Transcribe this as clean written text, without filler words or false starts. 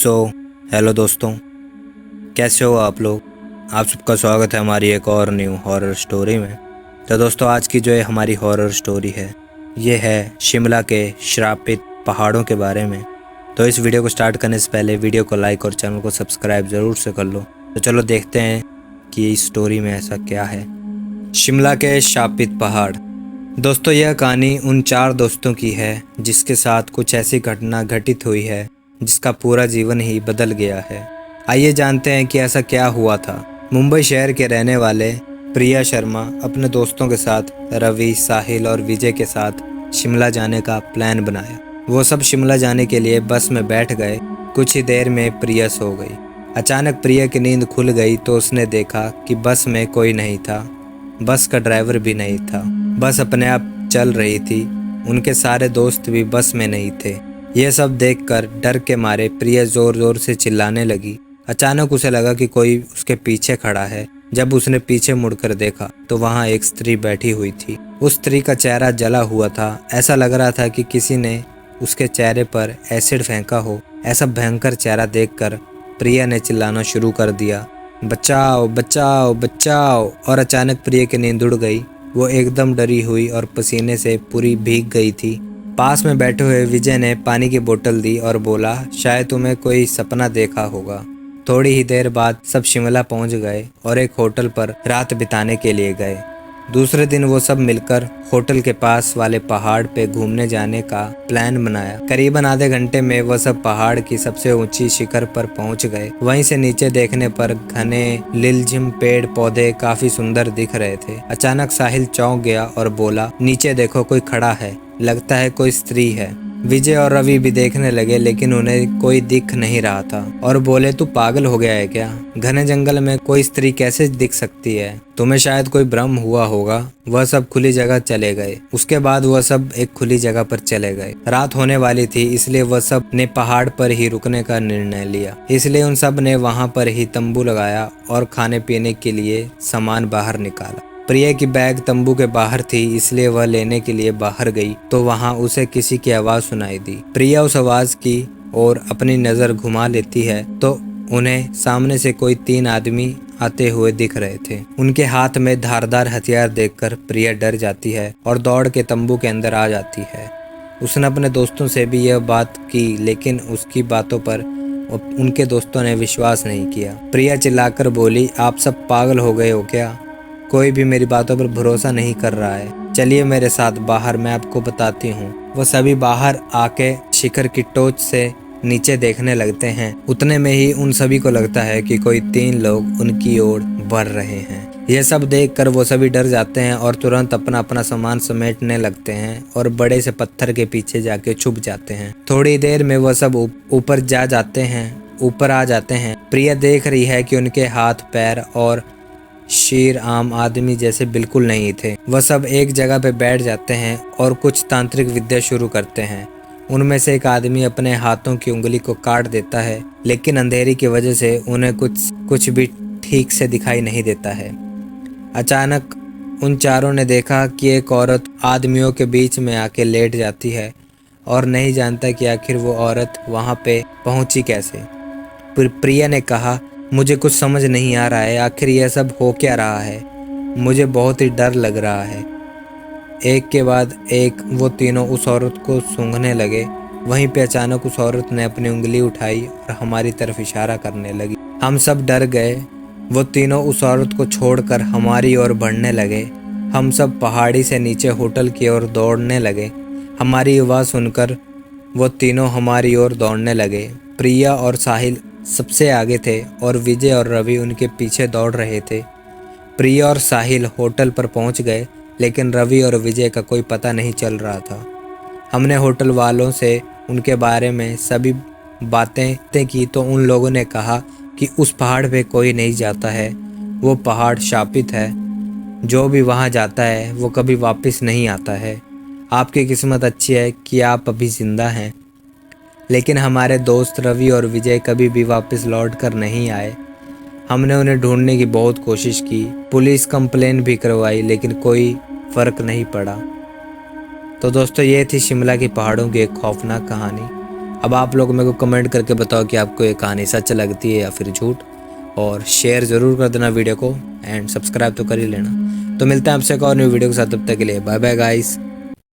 So hello दोस्तों, कैसे हो आप लोग। आप सबका स्वागत है हमारी एक और न्यू हॉरर स्टोरी में। तो दोस्तों, आज की जो है हमारी हॉरर स्टोरी है, ये है शिमला के श्रापित पहाड़ों के बारे में। तो इस वीडियो को स्टार्ट करने से पहले वीडियो को लाइक और चैनल को सब्सक्राइब ज़रूर से कर लो। तो चलो देखते हैं कि इस स्टोरी में ऐसा क्या है। शिमला के शापित पहाड़। दोस्तों, यह कहानी उन 4 दोस्तों की है जिसके साथ कुछ ऐसी घटना घटित हुई है जिसका पूरा जीवन ही बदल गया है। आइए जानते हैं कि ऐसा क्या हुआ था। मुंबई शहर के रहने वाले प्रिया शर्मा अपने दोस्तों के साथ रवि, साहिल और विजय के साथ शिमला जाने का प्लान बनाया। वो सब शिमला जाने के लिए बस में बैठ गए। कुछ ही देर में प्रिया सो गई। अचानक प्रिया की नींद खुल गई तो उसने देखा कि बस में कोई नहीं था। बस का ड्राइवर भी नहीं था। बस अपने आप चल रही थी। उनके सारे दोस्त भी बस में नहीं थे। यह सब देखकर डर के मारे प्रिया जोर जोर से चिल्लाने लगी। अचानक उसे लगा कि कोई उसके पीछे खड़ा है। जब उसने पीछे मुड़कर देखा तो वहां एक स्त्री बैठी हुई थी। उस स्त्री का चेहरा जला हुआ था। ऐसा लग रहा था कि किसी ने उसके चेहरे पर एसिड फेंका हो। ऐसा भयंकर चेहरा देखकर प्रिया ने चिल्लाना शुरू कर दिया, बचाओ बचाओ बचाओ। और अचानक प्रिया की नींद उड़ गई। वो एकदम डरी हुई और पसीने से पूरी भीग गई थी। पास में बैठे हुए विजय ने पानी की बोतल दी और बोला, शायद तुम्हें कोई सपना देखा होगा। थोड़ी ही देर बाद सब शिमला पहुंच गए और एक होटल पर रात बिताने के लिए गए। दूसरे दिन वो सब मिलकर होटल के पास वाले पहाड़ पे घूमने जाने का प्लान बनाया। करीबन आधे घंटे में वह सब पहाड़ की सबसे ऊंची शिखर पर पहुंच गए। वहीं से नीचे देखने पर घने लिलझिम पेड़ पौधे काफी सुंदर दिख रहे थे। अचानक साहिल चौंक गया और बोला, नीचे देखो, कोई खड़ा है, लगता है कोई स्त्री है। विजय और रवि भी देखने लगे लेकिन उन्हें कोई दिख नहीं रहा था और बोले, तू पागल हो गया है क्या? घने जंगल में कोई स्त्री कैसे दिख सकती है? तुम्हें शायद कोई भ्रम हुआ होगा। वह सब खुली जगह चले गए। उसके बाद वह सब एक खुली जगह पर चले गए। रात होने वाली थी, इसलिए वह सब ने पहाड़ पर ही रुकने का निर्णय लिया। इसलिए उन सब ने वहां पर ही तंबू लगाया और खाने पीने के लिए सामान बाहर निकाला। प्रिया की बैग तंबू के बाहर थी, इसलिए वह लेने के लिए बाहर गई तो वहां उसे किसी की आवाज सुनाई दी। प्रिया उस आवाज की ओर अपनी नजर घुमा लेती है तो उन्हें सामने से कोई 3 आदमी आते हुए दिख रहे थे। उनके हाथ में धारदार हथियार देखकर प्रिया डर जाती है और दौड़ के तंबू के अंदर आ जाती है। उसने अपने दोस्तों से भी यह बात की लेकिन उसकी बातों पर उनके दोस्तों ने विश्वास नहीं किया। प्रिया चिल्लाकर बोली, आप सब पागल हो गए हो क्या? कोई भी मेरी बातों पर भरोसा नहीं कर रहा है। चलिए मेरे साथ बाहर, मैं आपको बताती हूँ। वो सभी बाहर आके शिखर की टोच से नीचे देखने लगते हैं। उतने में ही उन सभी को लगता है कि कोई 3 लोग उनकी ओर बढ़ रहे हैं। यह सब देखकर वो सभी डर जाते हैं और तुरंत अपना अपना सामान समेटने लगते हैं और बड़े से पत्थर के पीछे जाके छुप जाते हैं। थोड़ी देर में वो सब ऊपर आ जाते हैं। प्रिया देख रही है कि उनके हाथ पैर और शेर आम आदमी जैसे बिल्कुल नहीं थे। वह सब एक जगह पे बैठ जाते हैं और कुछ तांत्रिक विद्या शुरू करते हैं। उनमें से एक आदमी अपने हाथों की उंगली को काट देता है लेकिन अंधेरी की वजह से उन्हें कुछ भी ठीक से दिखाई नहीं देता है। अचानक उन चारों ने देखा कि एक औरत आदमियों के बीच में आके लेट जाती है और नहीं जानता कि आखिर वो औरत वहां पे पहुंची कैसे। प्रिया ने कहा, मुझे कुछ समझ नहीं आ रहा है, आखिर यह सब हो क्या रहा है? मुझे बहुत ही डर लग रहा है। एक के बाद एक वो तीनों उस औरत को सूंघने लगे। वहीं पे अचानक उस औरत ने अपनी उंगली उठाई और हमारी तरफ इशारा करने लगी। हम सब डर गए। वो तीनों उस औरत को छोड़कर हमारी ओर बढ़ने लगे। हम सब पहाड़ी से नीचे होटल की ओर दौड़ने लगे। हमारी आवाज़ सुनकर वो तीनों हमारी ओर दौड़ने लगे। प्रिया और साहिल सबसे आगे थे और विजय और रवि उनके पीछे दौड़ रहे थे। प्रिया और साहिल होटल पर पहुंच गए लेकिन रवि और विजय का कोई पता नहीं चल रहा था। हमने होटल वालों से उनके बारे में सभी बातें की तो उन लोगों ने कहा कि उस पहाड़ पे कोई नहीं जाता है। वो पहाड़ शापित है। जो भी वहां जाता है वो कभी वापस नहीं आता है। आपकी किस्मत अच्छी है कि आप अभी जिंदा हैं। लेकिन हमारे दोस्त रवि और विजय कभी भी वापस लौट कर नहीं आए। हमने उन्हें ढूंढने की बहुत कोशिश की, पुलिस कंप्लेन भी करवाई लेकिन कोई फर्क नहीं पड़ा। तो दोस्तों, ये थी शिमला की पहाड़ों की एक खौफनाक कहानी। अब आप लोग मेरे को कमेंट करके बताओ कि आपको ये कहानी सच लगती है या फिर झूठ, और शेयर ज़रूर कर देना वीडियो को, एंड सब्सक्राइब तो कर ही लेना। तो मिलते हैं आपसे एक और न्यू वीडियो के साथ, तब तक के लिए बाय बाय गाइस।